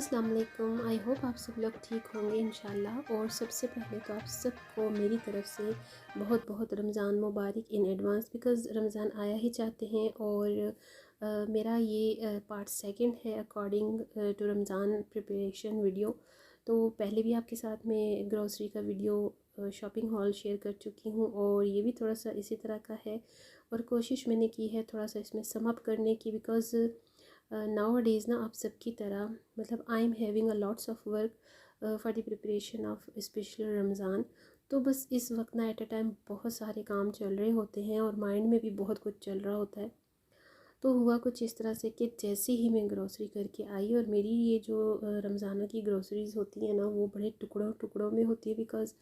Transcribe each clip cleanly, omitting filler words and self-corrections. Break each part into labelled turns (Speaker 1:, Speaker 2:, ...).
Speaker 1: अस्सलाम वालेकुम। I hope आप सब लोग ठीक होंगे इंशाल्लाह। और सबसे पहले तो आप सबको मेरी तरफ़ से बहुत बहुत रमज़ान मुबारक इन एडवांस, बिकॉज़ रमज़ान आया ही चाहते हैं। और मेरा ये पार्ट सेकंड है according to Ramzan preparation video. तो पहले भी आपके साथ में ग्रॉसरी का वीडियो शॉपिंग हॉल शेयर कर चुकी हूँ, और ये भी थोड़ा सा इसी तरह का है। और कोशिश मैंने की है थोड़ा सा इसमें सम अप करने की, बिकॉज़ नाउ डेज़ ना आप सबकी तरह मतलब आई am having a lots of work for the preparation of specially Ramzan. तो बस इस वक्त ना एट अ टाइम बहुत सारे काम चल रहे होते हैं और माइंड में भी बहुत कुछ चल रहा होता है। तो हुआ कुछ इस तरह से कि जैसे ही मैं ग्रोसरी करके आई, और मेरी ये जो रमज़ाना की ग्रोसरीज़ होती हैं ना, वो बड़े टुकड़ों टुकड़ों में होती है, बिकॉज़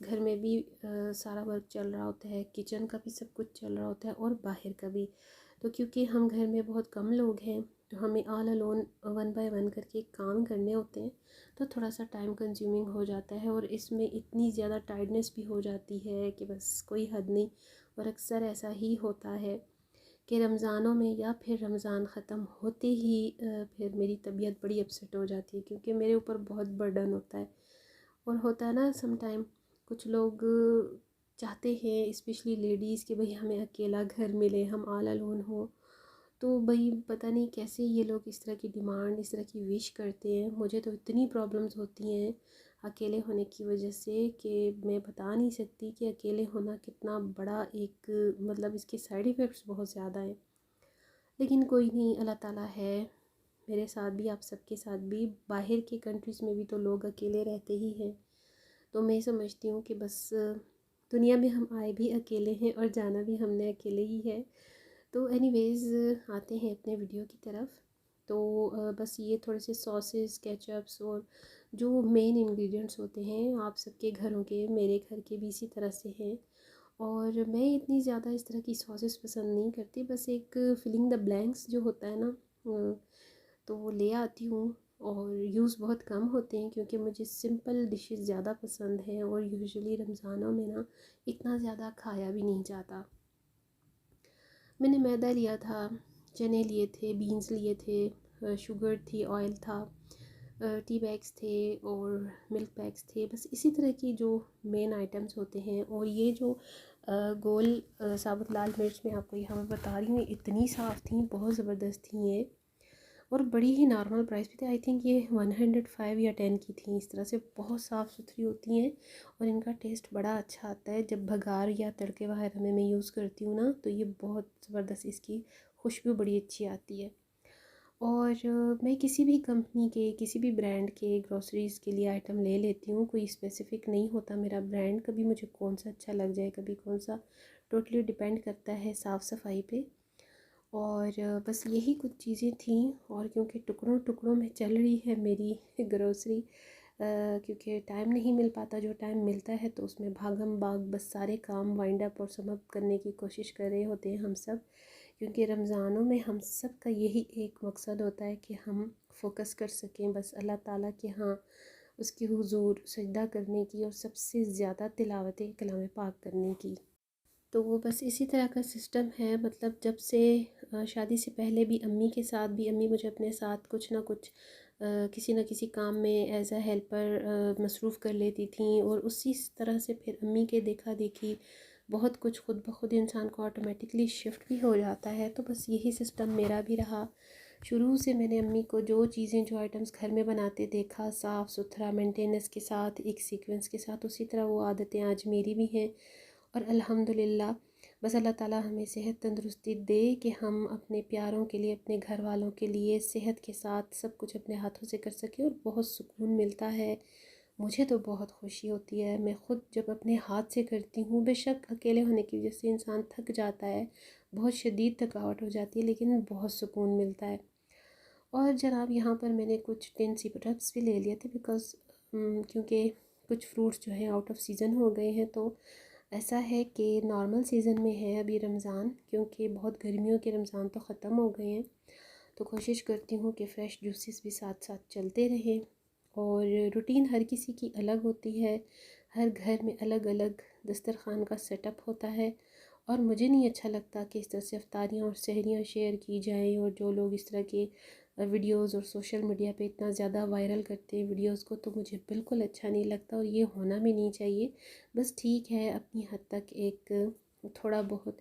Speaker 1: घर में भी सारा वर्क चल रहा होता है, किचन का भी सब कुछ चल रहा होता है और बाहर का भी। तो क्योंकि हम घर में बहुत कम लोग हैं, तो हमें all alone one by one करके काम करने होते हैं, तो थोड़ा सा टाइम कंज्यूमिंग हो जाता है। और इसमें इतनी ज़्यादा टायर्डनेस भी हो जाती है कि बस कोई हद नहीं। और अक्सर ऐसा ही होता है कि रमज़ानों में या फिर रमज़ान ख़त्म होते ही फिर मेरी तबीयत बड़ी अपसेट हो जाती है, क्योंकि मेरे ऊपर बहुत बर्डन होता है। और होता है ना सम टाइम, कुछ लोग चाहते हैं स्पेशली लेडीज़ कि भाई हमें अकेला घर मिले, हम ऑल अलोन हो। तो भाई पता नहीं कैसे ये लोग इस तरह की डिमांड, इस तरह की विश करते हैं। मुझे तो इतनी प्रॉब्लम्स होती हैं अकेले होने की वजह से कि मैं बता नहीं सकती कि अकेले होना कितना बड़ा एक मतलब इसके साइड इफ़ेक्ट्स बहुत ज़्यादा हैं। लेकिन कोई नहीं, अल्लाह ताला है मेरे साथ भी, आप सबके साथ भी। बाहर के कंट्रीज़ में भी तो लोग अकेले रहते ही हैं। तो मैं समझती हूँ कि बस दुनिया में हम आए भी अकेले हैं और जाना भी हमने अकेले ही है। तो एनीवेज़ आते हैं अपने वीडियो की तरफ। तो बस ये थोड़े से सॉसेस, केचप्स और जो मेन इंग्रेडिएंट्स होते हैं आप सबके घरों के, मेरे घर के भी इसी तरह से हैं। और मैं इतनी ज़्यादा इस तरह की सॉसेस पसंद नहीं करती, बस एक फिलिंग द ब्लैंक्स जो होता है ना, तो वो ले आती हूँ। और यूज़ बहुत कम होते हैं क्योंकि मुझे सिंपल डिशेस ज़्यादा पसंद हैं, और यूजुअली रमज़ानों में ना इतना ज़्यादा खाया भी नहीं जाता। मैंने मैदा लिया था, चने लिए थे, बीन्स लिए थे, शुगर थी, ऑयल था, टी बैग्स थे और मिल्क बैग्स थे। बस इसी तरह की जो मेन आइटम्स होते हैं। और ये जो गोल साबुत लाल मिर्च मैं आपको यहाँ पर बता रही हूँ, इतनी साफ़ थी, बहुत ज़बरदस्त थी ये, और बड़ी ही नॉर्मल प्राइस भी थे। आई थिंक ये 105 या 10 की थी। इस तरह से बहुत साफ़ सुथरी होती हैं और इनका टेस्ट बड़ा अच्छा आता है। जब भगार या तड़के वगैरह में मैं यूज़ करती हूँ ना, तो ये बहुत ज़बरदस्त, इसकी खुशबू बड़ी अच्छी आती है। और मैं किसी भी कंपनी के, किसी भी ब्रांड के ग्रोसरीज़ के लिए आइटम ले लेती हूँ। कोई स्पेसिफ़िक नहीं होता मेरा ब्रांड, कभी मुझे कौन सा अच्छा लग जाए, कभी कौन सा, टोटली डिपेंड करता है साफ़ सफाई पे। और बस यही कुछ चीज़ें थी। और क्योंकि टुकड़ों टुकड़ों में चल रही है मेरी ग्रोसरी, क्योंकि टाइम नहीं मिल पाता, जो टाइम मिलता है तो उसमें भागम भाग बस सारे काम वाइंड अप और सम अप करने की कोशिश कर रहे होते हैं हम सब। क्योंकि रमज़ानों में हम सब का यही एक मकसद होता है कि हम फोकस कर सकें बस अल्लाह ताला के यहाँ, उसके हुजूर सजदा करने की, और सबसे ज़्यादा तिलावत कलाम पाक करने की। तो वो बस इसी तरह का सिस्टम है। मतलब जब से शादी से पहले भी अम्मी के साथ भी, अम्मी मुझे अपने साथ कुछ ना कुछ किसी न किसी काम में एज अ हेल्पर मसरूफ़ कर लेती थी। और उसी तरह से फिर अम्मी के देखा देखी बहुत कुछ खुद ब खुद इंसान को ऑटोमेटिकली शिफ्ट भी हो जाता है। तो बस यही सिस्टम मेरा भी रहा। शुरू से मैंने अम्मी को जो चीज़ें, जो आइटम्स घर में बनाते देखा, साफ़ सुथरा मेंटेनेंस के साथ, एक सीक्वेंस के साथ, उसी तरह वो आदतें आज मेरी भी हैं। और अल्हम्दुलिल्लाह, बस अल्लाह ताला हमें सेहत तंदुरुस्ती दे कि हम अपने प्यारों के लिए, अपने घर वालों के लिए सेहत के साथ सब कुछ अपने हाथों से कर सकें। और बहुत सुकून मिलता है, मुझे तो बहुत खुशी होती है। मैं ख़ुद जब अपने हाथ से करती हूँ, बेशक अकेले होने की वजह से इंसान थक जाता है, बहुत शदीद थकावट हो जाती है, लेकिन बहुत सुकून मिलता है। और जनाब यहाँ पर मैंने कुछ टिन सिरप्स भी ले लिए थे, बिकॉज़ क्योंकि कुछ फ्रूट्स जो हैं आउट ऑफ सीज़न हो गए हैं। तो ऐसा है कि नॉर्मल सीज़न में है अभी रमज़ान, क्योंकि बहुत गर्मियों के रमज़ान तो ख़त्म हो गए हैं। तो कोशिश करती हूँ कि फ़्रेश जूसेस भी साथ साथ चलते रहें। और रूटीन हर किसी की अलग होती है, हर घर में अलग अलग दस्तरख़ान का सेटअप होता है। और मुझे नहीं अच्छा लगता कि इस तरह से इफ्तारियाँ और सहरियाँ शेयर की जाएँ, और जो लोग इस तरह के वीडियोस और सोशल मीडिया पे इतना ज़्यादा वायरल करते हैं वीडियोस को, तो मुझे बिल्कुल अच्छा नहीं लगता और ये होना भी नहीं चाहिए। बस ठीक है, अपनी हद तक एक थोड़ा बहुत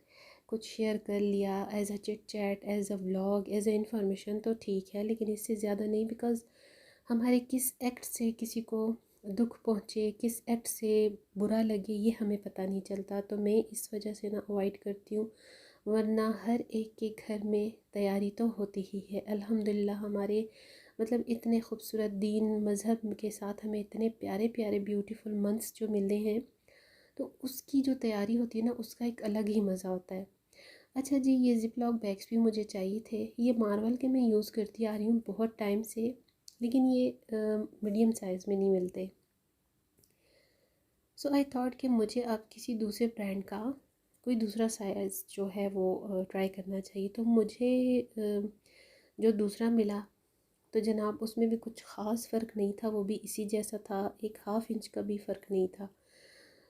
Speaker 1: कुछ शेयर कर लिया as a chit chat, as a vlog, as a information, तो ठीक है, लेकिन इससे ज़्यादा नहीं। बिकॉज़ हमारे किस एक्ट से किसी को दुख पहुँचे, किस एक्ट से बुरा लगे, ये हमें पता नहीं चलता। तो मैं इस वजह से ना अवॉइड करती हूँ। वरना हर एक के घर में तैयारी तो होती ही है। अल्हम्दुलिल्लाह हमारे मतलब इतने खूबसूरत दीन मज़हब के साथ हमें इतने प्यारे प्यारे ब्यूटीफुल मंथ्स जो मिले हैं, तो उसकी जो तैयारी होती है ना, उसका एक अलग ही मज़ा होता है। अच्छा जी, ये ज़िप-लॉक बैग्स भी मुझे चाहिए थे। ये मार्वल के मैं यूज़ करती आ रही हूँ बहुत टाइम से, लेकिन ये मीडियम साइज़ में नहीं मिलते। सो आई थॉट कि मुझे अब किसी दूसरे ब्रांड का कोई दूसरा साइज़ जो है वो ट्राई करना चाहिए। तो मुझे जो दूसरा मिला, तो जनाब उसमें भी कुछ ख़ास फ़र्क नहीं था, वो भी इसी जैसा था, 1/2 इंच का भी फ़र्क नहीं था।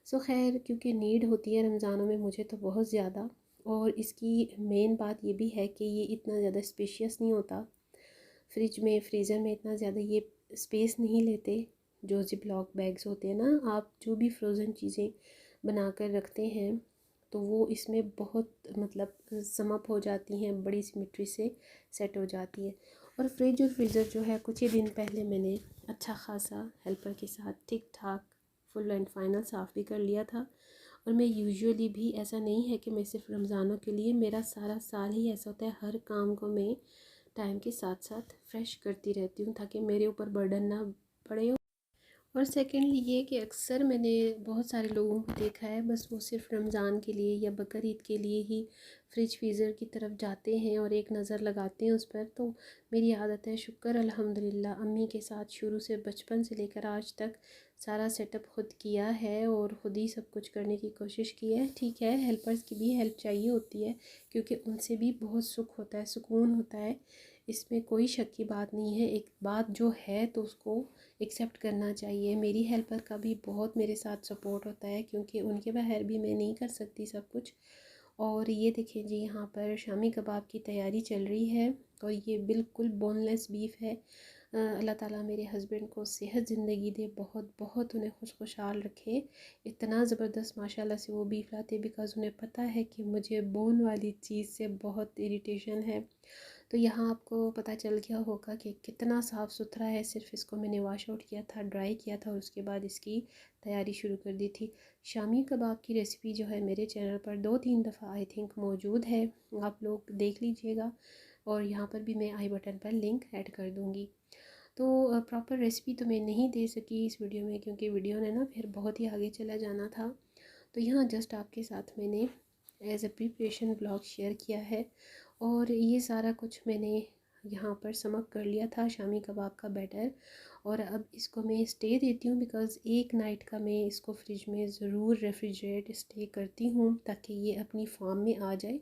Speaker 1: सो खैर, क्योंकि नीड होती है रमज़ानों में मुझे तो बहुत ज़्यादा, और इसकी मेन बात ये भी है कि ये इतना ज़्यादा स्पेशियस नहीं होता। फ्रिज में, फ्रीज़र में इतना ज़्यादा ये स्पेस नहीं लेते जो ज़िप-लॉक बैग्स होते हैं ना। आप जो भी फ्रोज़न चीज़ें बना कर रखते हैं, तो वो इसमें बहुत मतलब समअप हो जाती हैं, बड़ी सिमेट्री से सेट हो जाती है। और फ्रिज और फ्रीज़र जो है, कुछ ही दिन पहले मैंने अच्छा खासा हेल्पर के साथ ठीक ठाक फुल एंड फाइनल साफ़ भी कर लिया था। और मैं यूजुअली भी, ऐसा नहीं है कि मैं सिर्फ रमज़ानों के लिए, मेरा सारा साल ही ऐसा होता है, हर काम को मैं टाइम के साथ साथ फ्रेश करती रहती हूँ ताकि मेरे ऊपर बर्डन ना पड़े। और सेकेंडली ये कि अक्सर मैंने बहुत सारे लोगों को देखा है, बस वो सिर्फ रमज़ान के लिए या बकर ईद के लिए ही फ्रिज फ्रीज़र की तरफ जाते हैं और एक नज़र लगाते हैं उस पर। तो मेरी आदत है, शुक्र अल्हम्दुलिल्लाह, अम्मी के साथ शुरू से बचपन से लेकर आज तक सारा सेटअप खुद किया है और ख़ुद ही सब कुछ करने की कोशिश की है। ठीक है, हेल्पर्स की भी हेल्प चाहिए होती है, क्योंकि उनसे भी बहुत सुख होता है, सुकून होता है, इसमें कोई शक की बात नहीं है। एक बात जो है तो उसको एक्सेप्ट करना चाहिए। मेरी हेल्पर का भी बहुत मेरे साथ सपोर्ट होता है, क्योंकि उनके बगैर भी मैं नहीं कर सकती सब कुछ। और ये देखिए जी, यहाँ पर शामी कबाब की तैयारी चल रही है, और ये बिल्कुल बोनलेस बीफ है। अल्लाह ताला मेरे हस्बैंड को सेहत ज़िंदगी दे, बहुत बहुत उन्हें खुशहाल रखे। इतना ज़बरदस्त माशाल्लाह से वो बीफ लाते, बिकॉज़ उन्हें पता है कि मुझे बोन वाली चीज़ से बहुत इरिटेशन है। तो यहाँ आपको पता चल गया होगा कि कितना साफ़ सुथरा है। सिर्फ इसको मैंने वॉश आउट किया था, ड्राई किया था, और उसके बाद इसकी तैयारी शुरू कर दी थी। शामी कबाब की रेसिपी जो है मेरे चैनल पर 2-3 दफ़ा आई थिंक मौजूद है, आप लोग देख लीजिएगा, और यहाँ पर भी मैं आई बटन पर लिंक ऐड कर दूँगी। तो प्रॉपर रेसिपी तो मैं नहीं दे सकी इस वीडियो में, क्योंकि वीडियो ने ना फिर बहुत ही आगे चला जाना था। तो यहाँ जस्ट आपके साथ मैंने as a preparation blog share किया है, और ये सारा कुछ मैंने यहाँ पर समअप कर लिया था, शामी कबाब का बैटर। और अब इसको मैं स्टे देती हूँ, बिकॉज़ एक नाइट का मैं इसको फ्रिज में ज़रूर रेफ्रिजरेट स्टे करती हूँ, ताकि ये अपनी फॉर्म में आ जाए।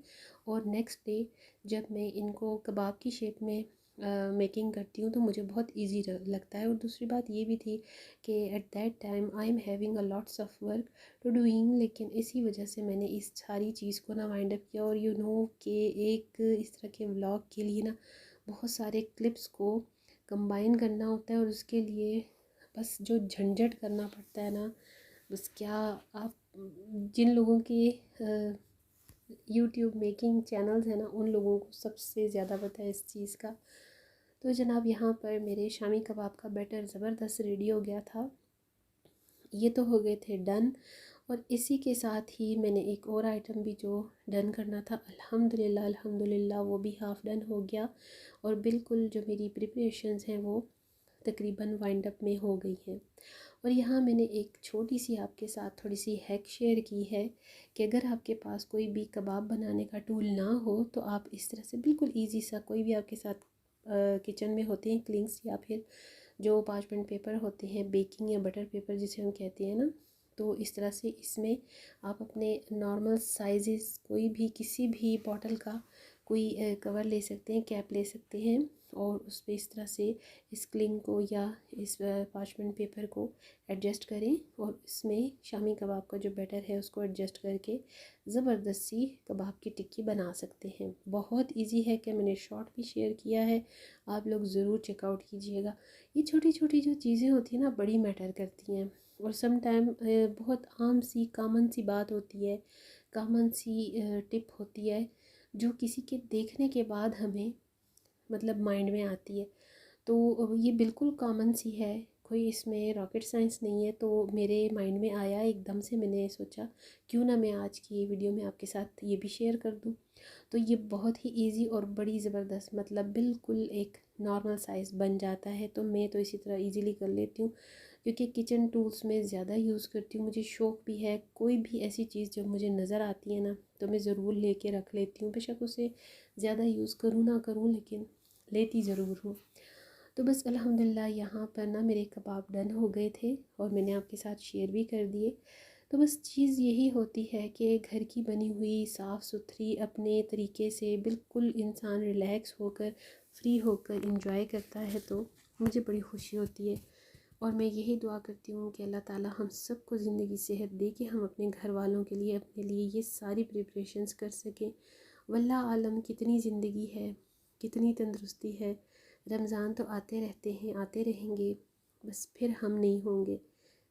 Speaker 1: और नेक्स्ट डे जब मैं इनको कबाब की शेप में मेकिंग करती हूँ, तो मुझे बहुत इजी लगता है। और दूसरी बात ये भी थी कि at that time I am having a lots of work to doing, लेकिन इसी वजह से मैंने इस सारी चीज़ को ना वाइंड अप किया। और कि एक इस तरह के व्लॉग के लिए ना बहुत सारे क्लिप्स को कंबाइन करना होता है, और उसके लिए बस जो झंझट करना पड़ता है ना, बस क्या आप, जिन लोगों के यूट्यूब मेकिंग चैनल्स हैं ना, उन लोगों को सबसे ज़्यादा पता है इस चीज़ का। तो जनाब यहाँ पर मेरे शामी कबाब का बैटर ज़बरदस्त रेडी हो गया था। ये तो हो गए थे डन, और इसी के साथ ही मैंने एक और आइटम भी जो डन करना था, अल्हम्दुलिल्लाह अल्हम्दुलिल्लाह वो भी हाफ़ डन हो गया। और बिल्कुल जो मेरी प्रिपरेशंस हैं वो तकरीबन वाइंड अप में हो गई हैं। और यहाँ मैंने एक छोटी सी आपके साथ थोड़ी सी हैक शेयर की है कि अगर आपके पास कोई भी कबाब बनाने का टूल ना हो, तो आप इस तरह से बिल्कुल ईजी सा, कोई भी आपके साथ किचन में होते हैं क्लिंग्स, या फिर जो पार्चमेंट पेपर होते हैं, बेकिंग या बटर पेपर जिसे हम कहते हैं ना, तो इस तरह से इसमें आप अपने नॉर्मल साइज़ कोई भी, किसी भी बॉटल का कोई कवर ले सकते हैं, कैप ले सकते हैं, और उस पर इस तरह से इस क्लिंग को या इस पार्चमेंट पेपर को एडजस्ट करें और इसमें शामी कबाब का जो बैटर है उसको एडजस्ट करके ज़बरदस्त सी कबाब की टिक्की बना सकते हैं। बहुत इजी है कि मैंने शॉर्ट भी शेयर किया है, आप लोग ज़रूर चेकआउट कीजिएगा। ये छोटी छोटी जो चीज़ें होती हैं ना बड़ी मैटर करती हैं, और सम टाइम बहुत आम सी कॉमन सी बात होती है, कॉमन सी टिप होती है जो किसी के देखने के बाद हमें मतलब माइंड में आती है। तो ये बिल्कुल कॉमन सी है, कोई इसमें रॉकेट साइंस नहीं है। तो मेरे माइंड में आया एकदम से, मैंने सोचा क्यों ना मैं आज की ये वीडियो में आपके साथ ये भी शेयर कर दूँ। तो ये बहुत ही इजी और बड़ी ज़बरदस्त मतलब बिल्कुल एक नॉर्मल साइज़ बन जाता है। तो मैं तो इसी तरह इजीली कर लेती हूँ क्योंकि किचन टूल्स में ज़्यादा यूज़ करती हूँ। मुझे शौक़ भी है, कोई भी ऐसी चीज़ जब मुझे नज़र आती है ना तो मैं ज़रूर लेके रख लेती हूँ, बेशक उसे ज़्यादा यूज़ करूँ ना करूँ लेकिन लेती ज़रूर हूँ। तो बस अल्हम्दुलिल्लाह यहाँ पर ना मेरे कबाब डन हो गए थे और मैंने आपके साथ शेयर भी कर दिए। तो बस चीज़ यही होती है कि घर की बनी हुई साफ़ सुथरी अपने तरीके से बिल्कुल इंसान रिलैक्स होकर फ्री होकर इंजॉय करता है तो मुझे बड़ी खुशी होती है। और मैं यही दुआ करती हूँ कि अल्लाह ताला हम सबको ज़िंदगी सेहत दे कि हम अपने घर वालों के लिए अपने लिए ये सारी प्रिपरेशंस कर सकें। वल्लाह आलम कितनी ज़िंदगी है, कितनी तंदुरुस्ती है। रमज़ान तो आते रहते हैं, आते रहेंगे, बस फिर हम नहीं होंगे।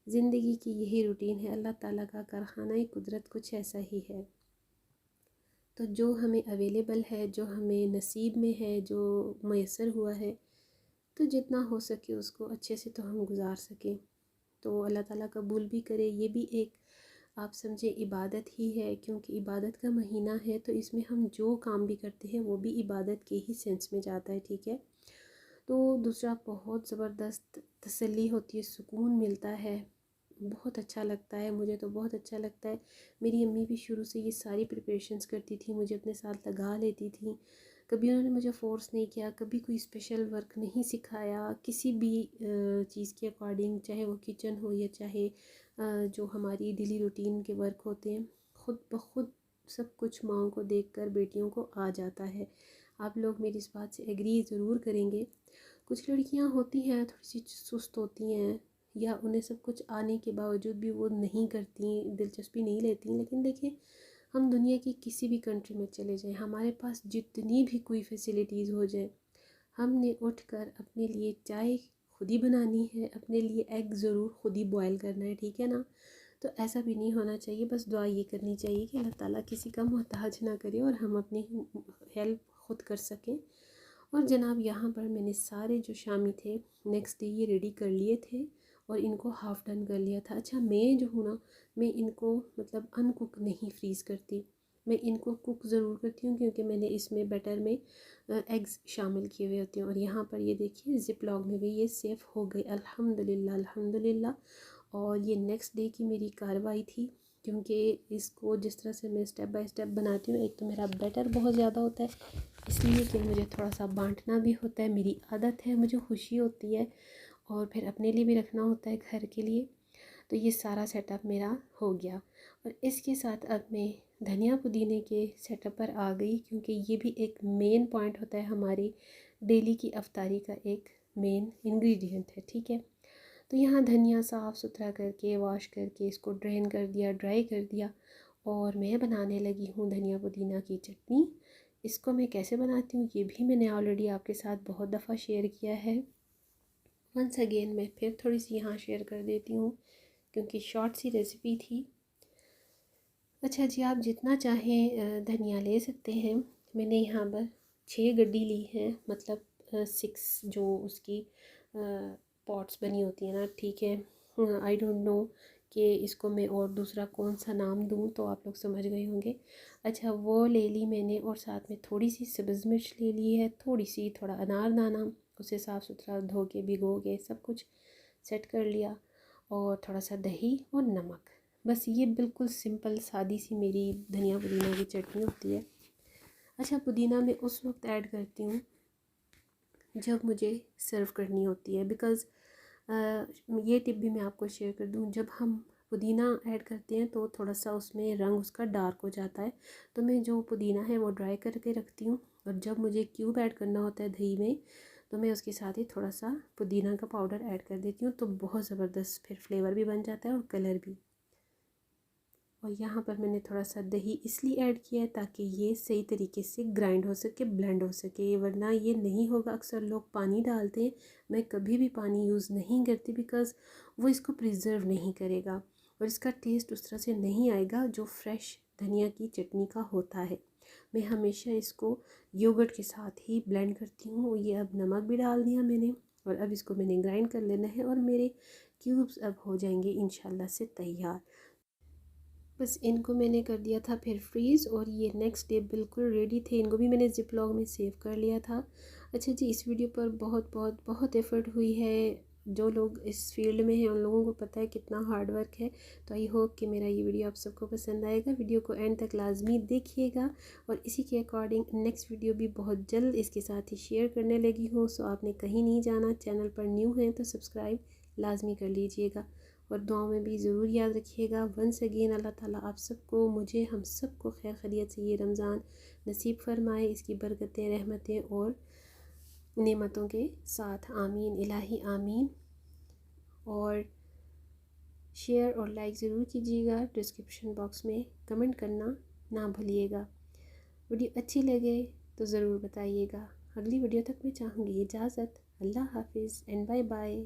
Speaker 1: ज़िंदगी की यही रूटीन है, अल्लाह ताला का कारखाना कुदरत कुछ ऐसा ही है। तो जो हमें अवेलेबल है, जो हमें नसीब में है, जो मैसर हुआ है, तो जितना हो सके उसको अच्छे से तो हम गुजार सकें। तो अल्लाह ताला कबूल भी करे। ये भी एक आप समझे इबादत ही है, क्योंकि इबादत का महीना है तो इसमें हम जो काम भी करते हैं वो भी इबादत के ही सेंस में जाता है, ठीक है। तो दूसरा बहुत ज़बरदस्त तसल्ली होती है, सुकून मिलता है, बहुत अच्छा लगता है। मुझे तो बहुत अच्छा लगता है। मेरी अम्मी भी शुरू से ये सारी प्रिपरेशंस करती थी, मुझे अपने साथ लगा लेती थी। कभी उन्होंने मुझे फ़ोर्स नहीं किया, कभी कोई स्पेशल वर्क नहीं सिखाया किसी भी चीज़ के अकॉर्डिंग, चाहे वो किचन हो या चाहे जो हमारी डेली रूटीन के वर्क होते हैं। ख़ुद ब खुद सब कुछ माँओं को देखकर बेटियों को आ जाता है। आप लोग मेरी इस बात से एग्री ज़रूर करेंगे। कुछ लड़कियां होती हैं थोड़ी सी सुस्त होती हैं, या उन्हें सब कुछ आने के बावजूद भी वो नहीं करती, दिलचस्पी नहीं लेती। लेकिन देखिए, हम दुनिया की किसी भी कंट्री में चले जाएं, हमारे पास जितनी भी कोई फैसिलिटीज़ हो जाए, हमने उठकर अपने लिए चाय खुद ही बनानी है, अपने लिए एग ज़रूर खुद ही बॉयल करना है, ठीक है ना। तो ऐसा भी नहीं होना चाहिए। बस दुआ ये करनी चाहिए कि अल्लाह ताला किसी का मोहताज ना करे और हम अपनी हेल्प खुद कर सकें। और जनाब यहाँ पर मैंने सारे जो शामी थे नेक्स्ट डे ये रेडी कर लिए थे और इनको हाफ़ डन कर लिया था। अच्छा, मैं जो हूँ ना, मैं इनको मतलब अनकुक नहीं फ्रीज़ करती, मैं इनको कुक ज़रूर करती हूँ क्योंकि मैंने इसमें बैटर में एग्स शामिल किए हुए होते हैं। और यहाँ पर ये देखिए ज़िप लॉक में भी ये सेफ़ हो गई, अल्हम्दुलिल्लाह अल्हम्दुलिल्लाह। और ये नेक्स्ट डे की मेरी कार्रवाई थी, क्योंकि इसको जिस तरह से मैं स्टेप बाय स्टेप बनाती हूँ, एक तो मेरा बैटर बहुत ज़्यादा होता है इसलिए कि मुझे थोड़ा सा बांटना भी होता है, मेरी आदत है, मुझे खुशी होती है, और फिर अपने लिए भी रखना होता है घर के लिए। तो ये सारा सेटअप मेरा हो गया। और इसके साथ अब मैं धनिया पुदीने के सेटअप पर आ गई, क्योंकि ये भी एक मेन पॉइंट होता है हमारी डेली की अफ्तारी का, एक मेन इंग्रेडिएंट है, ठीक है। तो यहाँ धनिया साफ़ सुथरा करके वॉश करके इसको ड्रेन कर दिया, ड्राई कर दिया, और मैं बनाने लगी हूँ धनिया पुदीना की चटनी। इसको मैं कैसे बनाती हूँ ये भी मैंने ऑलरेडी आपके साथ बहुत दफ़ा शेयर किया है। वंस अगेन मैं फिर थोड़ी सी यहाँ शेयर कर देती हूँ क्योंकि शॉर्ट सी रेसिपी थी। अच्छा जी, आप जितना चाहें धनिया ले सकते हैं। मैंने यहाँ पर 6 गड्डी ली हैं, मतलब 6 जो उसकी पॉट्स बनी होती है ना, ठीक है। आई डोंट नो कि इसको मैं और दूसरा कौन सा नाम दूँ, तो आप लोग समझ गए होंगे। अच्छा, वो ले ली मैंने, और साथ में थोड़ी सी सब्ज़ मिर्च ले ली है, थोड़ा अनारदाना, उसे साफ़ सुथरा धो के भिगो के सब कुछ सेट कर लिया, और थोड़ा सा दही और नमक। बस ये बिल्कुल सिंपल सादी सी मेरी धनिया पुदीना की चटनी होती है। अच्छा, पुदीना मैं उस वक्त ऐड करती हूँ जब मुझे सर्व करनी होती है, बिकॉज़ ये टिप भी मैं आपको शेयर कर दूँ, जब हम पुदीना ऐड करते हैं तो थोड़ा सा उसमें रंग उसका डार्क हो जाता है। तो मैं जो पुदीना है वो ड्राई करके रखती हूँ, और जब मुझे क्यूब ऐड करना होता है दही में तो मैं उसके साथ ही थोड़ा सा पुदीना का पाउडर ऐड कर देती हूँ, तो बहुत ज़बरदस्त फिर फ्लेवर भी बन जाता है और कलर भी। और यहाँ पर मैंने थोड़ा सा दही इसलिए ऐड किया है ताकि ये सही तरीके से ग्राइंड हो सके, ब्लेंड हो सके, वरना ये नहीं होगा। अक्सर लोग पानी डालते हैं, मैं कभी भी पानी यूज़ नहीं करती बिकॉज़ वो इसको प्रिजर्व नहीं करेगा और इसका टेस्ट उस तरह से नहीं आएगा जो फ्रेश धनिया की चटनी का होता है। मैं हमेशा इसको योगर्ट के साथ ही ब्लेंड करती हूँ। ये अब नमक भी डाल दिया मैंने और अब इसको मैंने ग्राइंड कर लेना है और मेरे क्यूब्स अब हो जाएंगे इंशाल्लाह से तैयार। बस इनको मैंने कर दिया था फिर फ्रीज़ और ये नेक्स्ट डे बिल्कुल रेडी थे। इनको भी मैंने ज़िप लॉग में सेव कर लिया था। अच्छा जी, इस वीडियो पर बहुत बहुत बहुत एफ़र्ट हुई है। जो लोग इस फील्ड में हैं उन लोगों को पता है कितना हार्ड वर्क है। तो आई होप कि मेरा ये वीडियो आप सबको पसंद आएगा। वीडियो को एंड तक लाजमी देखिएगा और इसी के अकॉर्डिंग नेक्स्ट वीडियो भी बहुत जल्द इसके साथ ही शेयर करने लगी हूँ। सो आपने कहीं नहीं जाना। चैनल पर न्यू हैं तो सब्सक्राइब लाजमी कर लीजिएगा और दुआओं में भी ज़रूर याद रखिएगा। वंस अगेन अल्लाह ताला आप सबको, मुझे, हम सबको खैर खैरियत से ये रमज़ान नसीब फरमाए, इसकी बरकतें, रहमतें और नेमतों के साथ। आमीन इलाही आमीन। और शेयर और लाइक ज़रूर कीजिएगा। डिस्क्रिप्शन बॉक्स में कमेंट करना ना भूलिएगा। वीडियो अच्छी लगे तो ज़रूर बताइएगा। अगली वीडियो तक मैं चाहूँगी इजाज़त। अल्लाह हाफिज़ एंड बाय बाय।